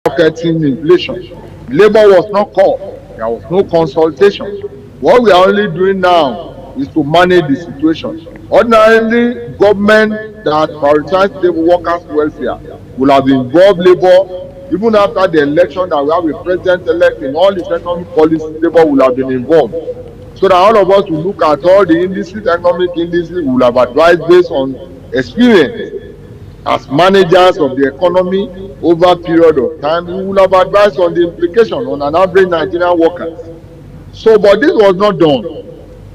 skyrocketing inflation. Labour was not called. There was no consultation. What we are only doing now is to manage the situation. Ordinarily, government that prioritize labour workers' welfare will have involved labour even after the election, that we have a president-elect. In all its economic policies, labour will have been involved, so that all of us will look at all the indices, economic indices, we will have advised based on experience as managers of the economy over a period of time. We will have advised on the implication on an average Nigerian worker. So, but this was not done.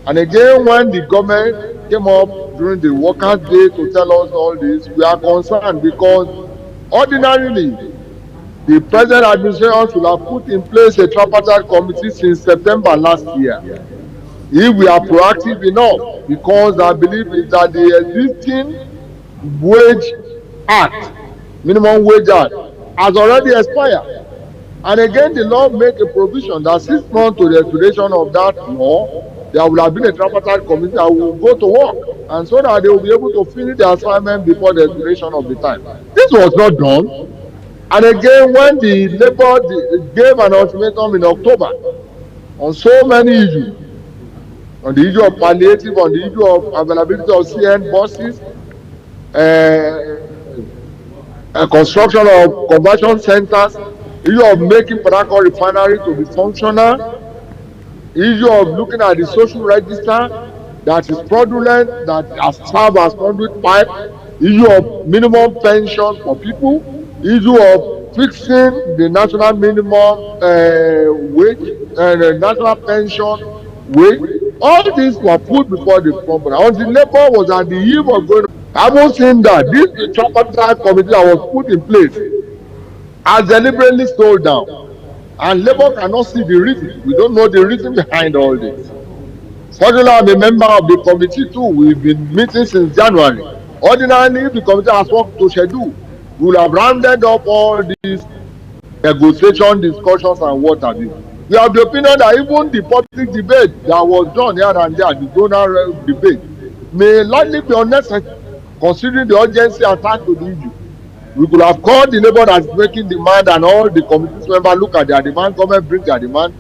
And again, when the government came up during the workers' day to tell us all this, we are concerned, because ordinarily the present administration should have put in place a tripartite committee since September last year. If we are proactive enough, because I believe is that the existing wage act, minimum wage act, has already expired. And again, the law make a provision that 6 months to the expiration of that law, there will have been a tripartite committee that will go to work, and so that they will be able to finish their assignment before the expiration of the time. This was not done. And again, when the labour gave an ultimatum in October on so many issues, on the issue of palliative, on the issue of availability of CN buses, construction of conversion centers, issue of making Port Harcourt refinery to be functional, issue of looking at the social register that is fraudulent, that has served as conduit pipe, issue of minimum pension for people, issue of fixing the national minimum wage and national pension wage. All these were put before the company. Until Labour was at the eve of going, I haven't seen that this tripartite committee that was put in place has deliberately slowed down, and Labour cannot see the reason. We don't know the reason behind all this. Fortunately, I'm a member of the committee too. We've been meeting since January. Ordinarily, if the committee has worked to schedule, we will have rounded up all these negotiation, discussions, and what have you. We have the opinion that even the public debate that was done here and there, the donor debate, may likely be unnecessary, considering the urgency attached to the issue. We could have called the labour that is making demand, and all the committee members look at their demand, government bring their demand.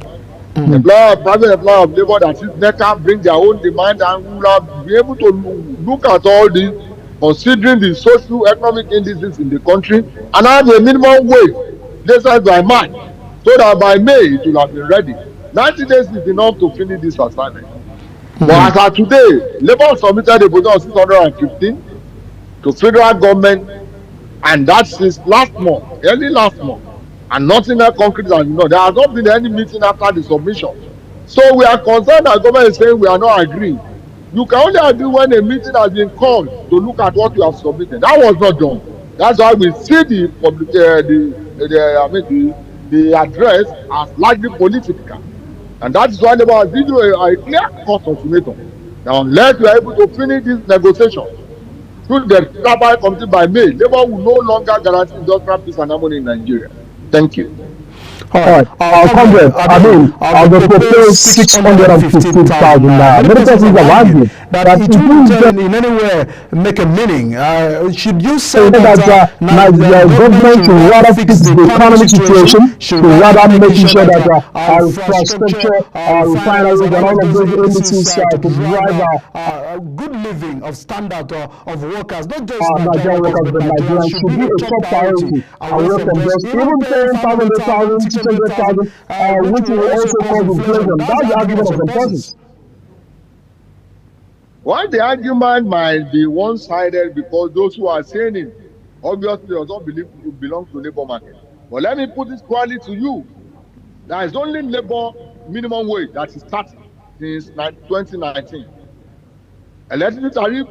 Employer, private employer of labour that is NECA bring their own demand, and we will have be able to look at all this, considering the social economic indices in the country, and have a minimum wage decided by March, so that by May it will have been ready. 90 days is enough to finish this assignment. But as of today, Labour submitted a proposal of 615 to federal government, and that's since last month, early last month, and nothing else concrete as you know. There has not been any meeting after the submission. So we are concerned that government is saying we are not agreeing. You can only agree when a meeting has been called to look at what you have submitted. That was not done. That's why we see the public, the address as largely political, and that is why Labour has given a clear-cut ultimatum. Now, unless we are able to finish this negotiation through the tripartite committee by May, Labour will no longer guarantee industrial peace and harmony in Nigeria. Thank you. All right, Congress, the proposed 615,000 naira. Many persons have argued that it wouldn't in any way make a meaning. Should you say that the government should rather fix the economic situation, should rather make sure that our infrastructure, our refineries, and all of those indices to drive a good living of standard of workers, not just Nigerian workers, but Nigerians, should be a top priority away from just even paying 500,000, 600,000, which will also cause inflation. That's the argument of some persons. Well, the argument might be one-sided, because those who are saying it obviously does not belong to labour market. But let me put it squarely to you. There is only labour minimum wage that is starting since 2019. Electricity tariff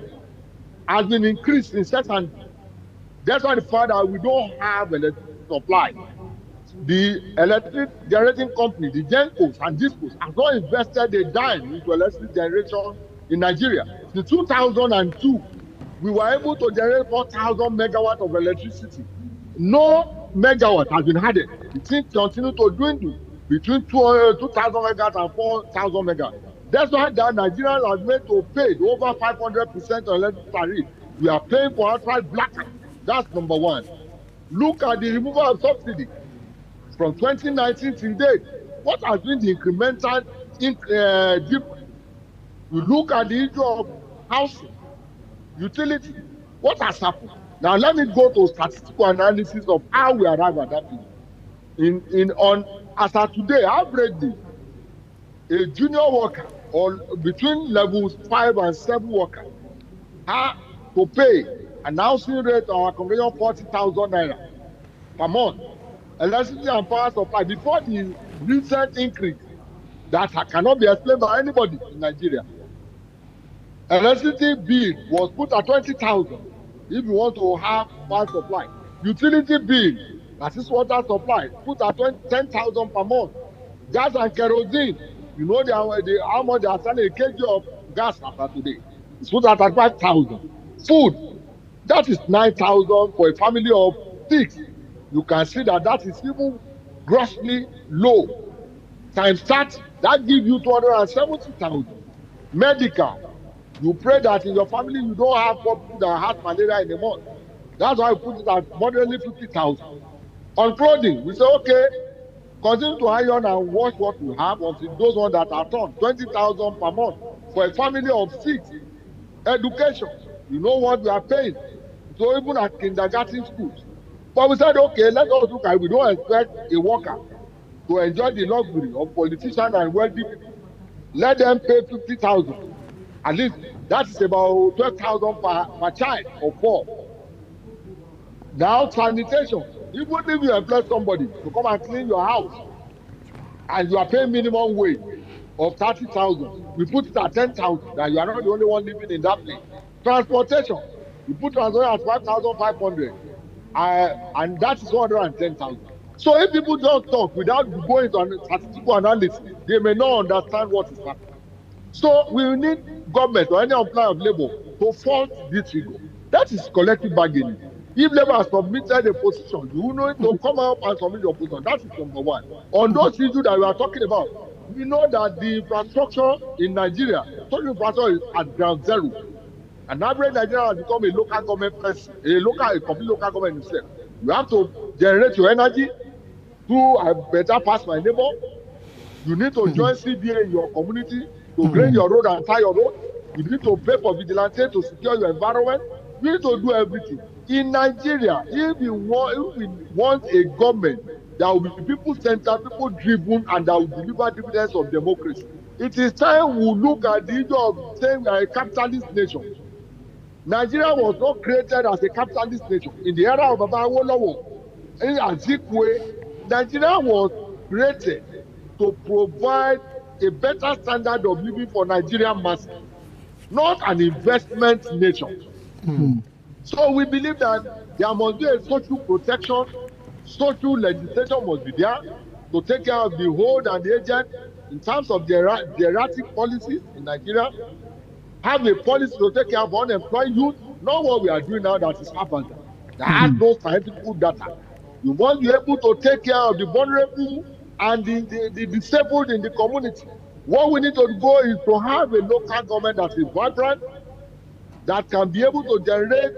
has been increased incessantly. That's why the fact that we don't have electricity supply. The electric generating company, the GENCOs and DISCOs, have not invested a dime into electricity generation in Nigeria. In 2002, we were able to generate 4,000 megawatts of electricity. No megawatt has been added. The thing continues to dwindle between 2,000 megawatts and 4,000 megawatts. That's why that Nigerians are made to pay over 500% on electric tariff. We are paying for outright blackout. That's number one. Look at the removal of subsidy. from 2019 till date. What has been the incremental difference? You look at the issue of housing, utility. What has happened? Now let me go to statistical analysis of how we arrive at that figure. As of today, averagely, a junior worker or between levels 5 and 7 workers have to pay an housing rate or accommodation 40,000 naira per month. Electricity and power supply before the recent increase that cannot be explained by anybody in Nigeria. Electricity bill was put at 20,000 if you want to have power supply. Utility bill, that is water supply, put at 10,000 per month. Gas and kerosene, you know how much they are selling a kg of gas after today. It's put at 5,000. Food, that is 9,000 for a family of 6. You can see that is even grossly low. Times that gives you 270,000. Medical, you pray that in your family you don't have 4 people that have malaria in a month. That's why we put it at moderately 50,000. On clothing, we say, okay, continue to iron and wash what we have until those ones that are torn, 20,000 per month for a family of 6. Education, you know what we are paying. So even at kindergarten schools. But we said, okay, let us look at it. We don't expect a worker to enjoy the luxury of politicians and wealthy people. Let them pay 50,000. At least that is about 12,000 per child or 4. Now sanitation. Even if you employ somebody to come and clean your house and you are paying minimum wage of 30,000, we put it at 10,000, that you are not the only one living in that place. Transportation, you put transportation at 5,500, and that is 110,000. So if people don't talk without going to statistical analysis, they may not understand what is happening. So we need government or any employer of labor to force this figure. That is collective bargaining. If labor has submitted a position, you need to come out and submit your position. That is number one. On those issues that we are talking about, we know that the infrastructure in Nigeria, social infrastructure is at ground zero. An average Nigerian has become a local government person, a complete local government himself. You have to generate your energy through a better pass my neighbor. You need to join CBA in your community to grade your road and tie your road. You need to pay for vigilante to secure your environment. You need to do everything. In Nigeria, if we want a government that will be people-centered, people-driven, and that will deliver dividends of democracy, it is time we look at the issue of saying we are a capitalist nation. Nigeria was not created as a capitalist nation. In the era of Baba Awolowo, in Azikwe, Nigeria was created to provide a better standard of living for Nigerian masses, not an investment nation. So we believe that there must be a social protection, social legislation must be there to take care of the hold and the agent in terms of the erratic policies in Nigeria. Have a policy to take care of unemployed youth, not what we are doing now that is happening. That has no scientific data. You must be able to take care of the vulnerable and the disabled in the community. What we need to do is to have a local government that is vibrant, that can be able to generate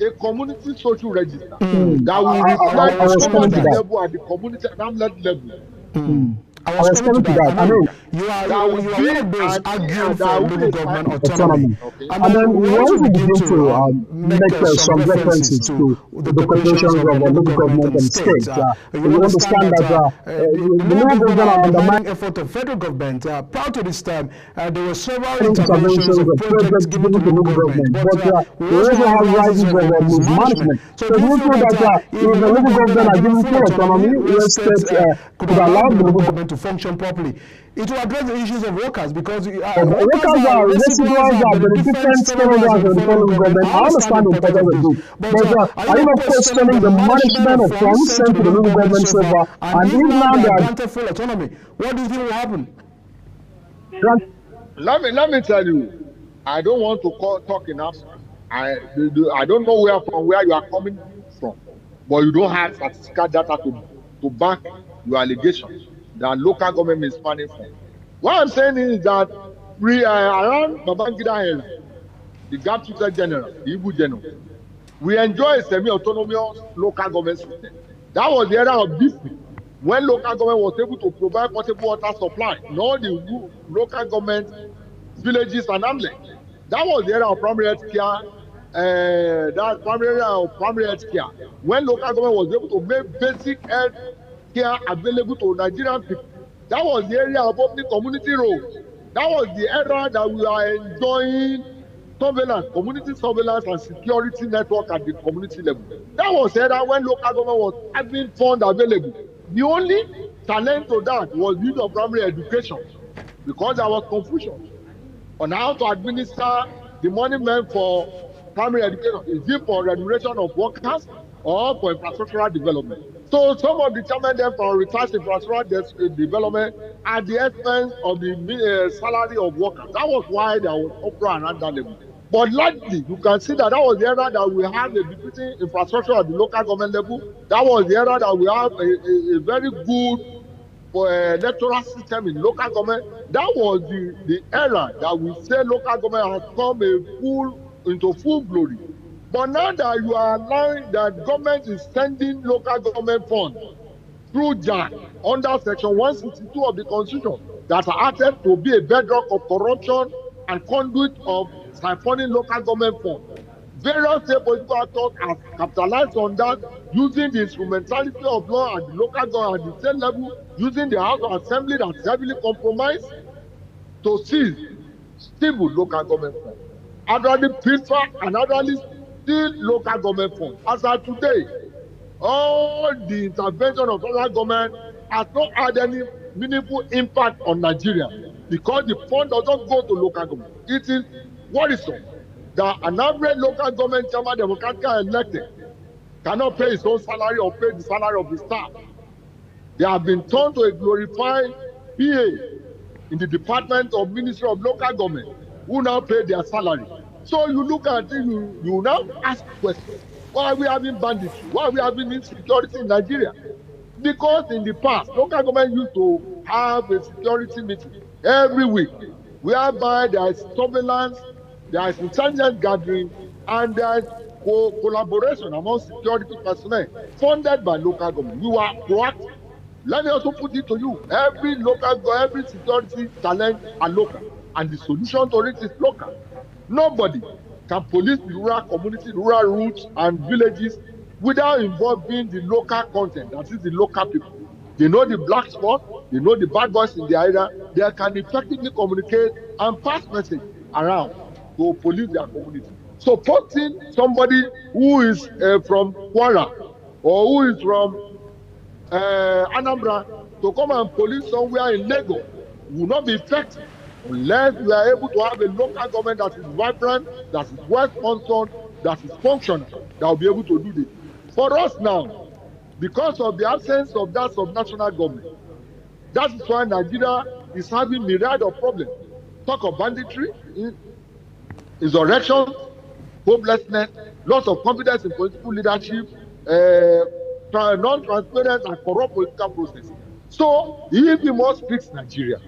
a community social register that will reflect the poverty level at the community and hamlet level. I was coming to that. I mean, you are always arguing for local government autonomy. Okay. And then we want to begin to make some references to the corporations of local government and states. You understand that the local government are undermining effort of federal government. Prior to this time, there were several interventions of projects given to the local government, but we also have rises of mismanagement. So do you feel that if the local government are given full autonomy, where states could allow the local government to function properly, it will address the issues of workers, because workers are residuals of the different stakeholders of the federal government. I understand the importance of it, but are you not questioning the management of funds sent to the local government so far? And if now they are granted full autonomy, what do you think will happen? Let me tell you, I don't want to talk in abstract. I don't know where you are coming from, but you don't have statistical data to back your allegations that local government is funding from. What I'm saying is that around Babangida era, the GAP Tutor General, the Ibu General, we enjoy a semi-autonomous local government system. That was the era of district. when local government was able to provide potable water supply in all the local government villages and hamlets. That was the era of primary health care. That primary area of primary health care, when local government was able to make basic health care available to Nigerian people. That was the area of opening community roads. That was the era that we are enjoying surveillance, community surveillance and security network at the community level. That was the era when local government was having funds available. The only challenge to that was the use of primary education, because there was confusion on how to administer the money meant for primary education. Is it for remuneration of workers or for infrastructural development? So some of the chairmen then prioritized infrastructural development at the expense of the salary of workers. That was why there was uproar around that level. But largely, you can see that was the era that we have a decreasing infrastructure at the local government level. That was the era that we have a very good for electoral system in local government. That was the era that we say local government has come into full glory. But now that you are allowing that government is sending local government funds through JAC under section 162 of the constitution that are acted to be a bedrock of corruption and conduit of siphoning local government funds. Various state political actors have capitalized on that, using the instrumentality of law at the local government at the state level, using the House of Assembly that is heavily compromised to seize stable local government funds. Elderly pilfer and elderly steal local government funds. As of today, all the intervention of federal government has not had any meaningful impact on Nigeria, because the fund does not go to local government. It is worrisome that an average local government chairman democratically elected cannot pay his own salary or pay the salary of the staff. They have been turned to a glorified PA in the Department of Ministry of Local Government, who now pay their salary. So you look at it, you now ask questions. Why are we having banditry? Why are we having insecurity in Nigeria? Because in the past, local government used to have a security meeting every week, whereby there is surveillance, there is intelligence gathering, and there is collaboration among security personnel funded by local government. We were proactive. Let me also put it to you: every security challenge are local, and the solution to it is local. Nobody can police the rural community, rural routes and villages without involving the local content, that is the local people. They know the black spot, they know the bad boys in the area, they can effectively communicate and pass message around to police their community. Supporting somebody who is from Kwara or who is from Anambra to come and police somewhere in Lagos will not be effective unless we are able to have a local government that is vibrant, that is well sponsored, that is functional, that will be able to do this. For us now, because of the absence of that subnational government, that is why Nigeria is having myriad of problems. Talk of banditry, insurrection, hopelessness, loss of confidence in political leadership, non-transparent and corrupt political process. So if we must fix Nigeria,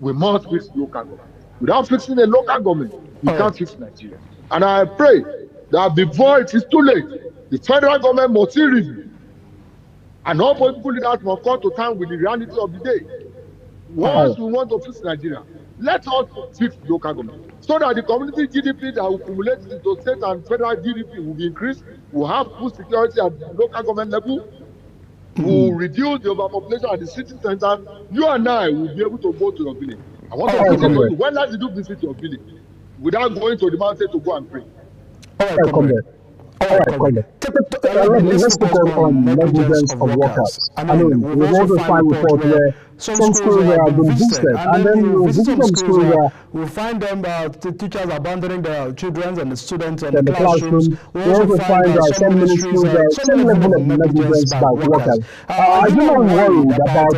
we must fix local government. Without fixing a local government, we can't fix Nigeria. And I pray that before it is too late, the federal government must see reason, and all political leaders must come to time with the reality of the day. Once we want to fix Nigeria, let us fix local government, so that the community GDP that will accumulate into state and federal GDP will be increased. We'll have food security at the local government level. We'll reduce the overpopulation at the city center. You and I will be able to go to your village. I want to visit you. When last did you visit your village without going to the mountain to go and pray? All right, comrade. Let's focus on negligence of workers. I mean, we also find reports where some schools have been boosted, and then you visit some schools where we find them teachers abandoning their children and the students in the classrooms. We also find some ministries some level of negligence by workers. Are you not worried about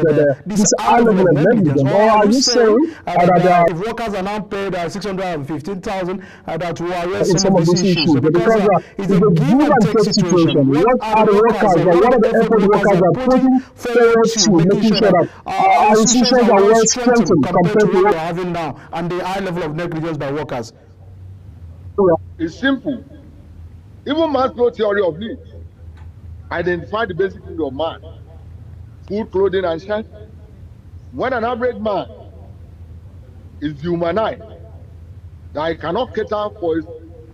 this high level of negligence, or are you saying that workers are now paid 615,000 that will arrest some of these issues? Because it's a give and take situation. What are the workers, or what are the effort workers are putting forward to making sure that our institutions are well strengthened compared to what we're having now and the high level of negligence by workers? It's simple. Even Maslow's theory of needs identify the basic need of man. food, clothing, and shelter. When an average man is dehumanized, that he cannot cater for his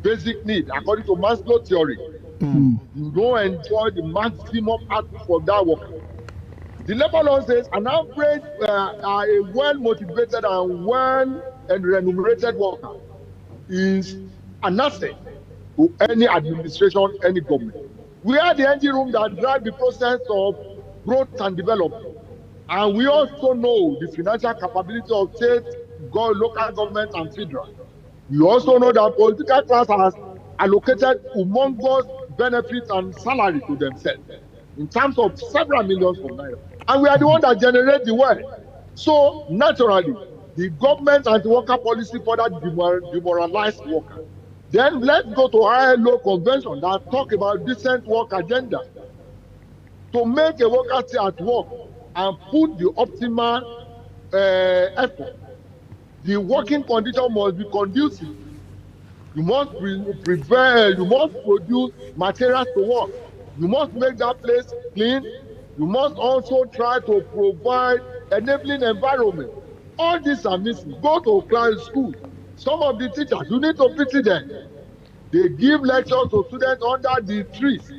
basic need according to Maslow theory, you don't enjoy the maximum output from that worker. The labor law says an average, a well-motivated and well-remunerated worker is an asset to any administration, any government. We are the engine room that drive the process of growth and development. And we also know the financial capability of state, local government, and federal. We also know that political class has allocated humongous benefits and salary to themselves in terms of several millions of naira. And we are the one that generate the wealth. So naturally, the government anti-worker policy further demoralize workers. Then let's go to ILO convention that talk about decent work agenda to make a worker stay at work and put the optimal effort. The working condition must be conducive. You must prepare, you must produce materials to work. You must make that place clean. You must also try to provide enabling environment. All these are missing. Go to class school. Some of the teachers, you need to pity them. They give lectures to students under the trees.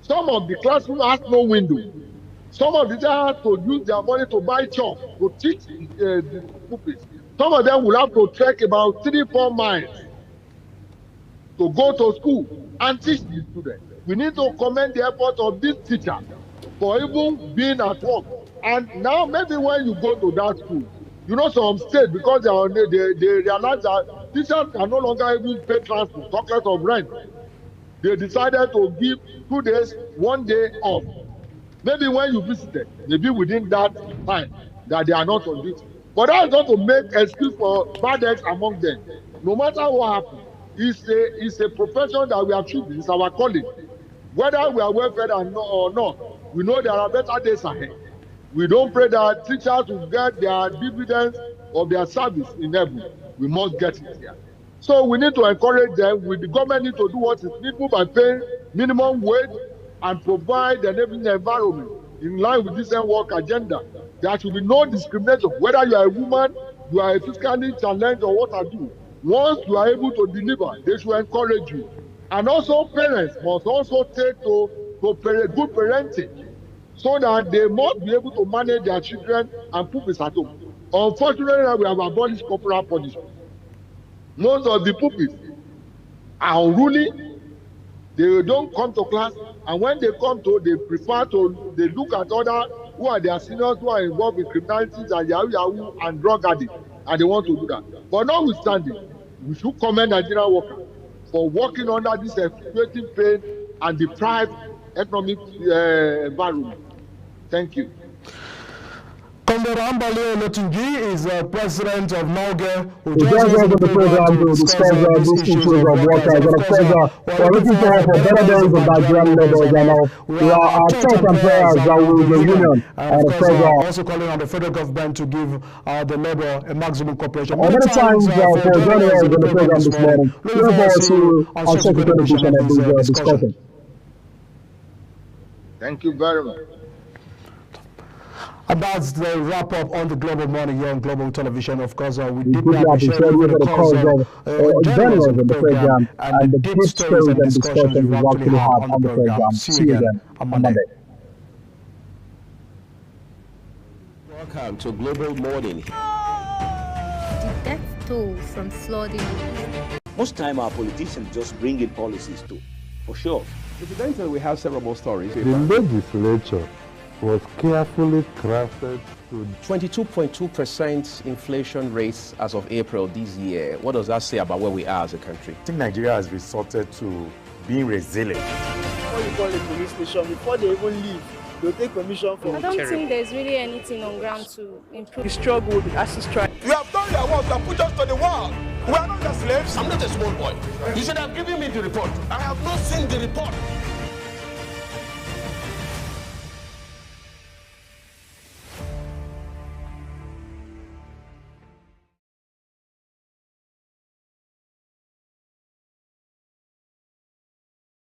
Some of the classrooms has no window. Some of the teachers have to use their money to buy chalk to teach the pupils. Some of them will have to trek about 3-4 miles to go to school and teach the students. We need to commend the effort of this teacher for even being at work. And now maybe when you go to that school, you know, some states, because they realize that teachers can no longer even pay transport, talk less of rent. They decided to give 2 days, 1 day off. Maybe when you visited, maybe within that time that they are not on duty. But that is not to make excuse for bad acts among them. No matter what happens, it's a profession that we are choosing. It's our calling. Whether we are well fed or not, we know there are better days ahead. We don't pray that teachers will get their dividends of their service in heaven. We must get it here. So we need to encourage them. The government need to do what is needful by paying minimum wage and provide an enabling environment in line with decent work agenda. There should be no discrimination, whether you are a woman, you are a physically challenged, or what have you. Once you are able to deliver, they should encourage you. And also parents must also take to good parenting, so that they must be able to manage their children and pupils at home. Unfortunately, we have abolished corporal punishment. Most of the pupils are unruly. They don't come to class, and when they come to, they look at others who are their seniors who are involved in criminalities and yahoo and drug addicts, and they want to do that. But notwithstanding, we should commend Nigerian workers for working under this excruciating pain and deprived economic environment. Thank you. Comrade Ambali Olotunji is president of NAWGE, who joins us on the program to discuss these issues of workers. And of course, we're looking forward for better days of Nigerian laborers. And we are our thoughts and prayers that we will be union. And of course, also calling on the federal government to give the labor a maximum cooperation. Many times for joining us on the program this morning. Looking forward to our second edition of this discussion. Thank you very much. And that's the wrap up on the Global Morning here on Global Television. Of course, we deeply appreciate the calls of journalists on the program and the deep stories and discussions we actually have on the program. See you again on Monday. Welcome to Global Morning. The death toll from flooding. Most time our politicians just bring in policies too, for sure. Incidentally, we have several more stories. The legislature was carefully crafted to 22.2% inflation rates as of April this year. What does that say about where we are as a country? I think Nigeria has resorted to being resilient. Before you call a police station, before they even leave, they'll take permission from. I don't think there's really anything on ground to improve. The struggle, the ASU strike. You have done their work, you have put us to the wall. We are not the slaves. I'm not a small boy. You should have given me the report. I have not seen the report.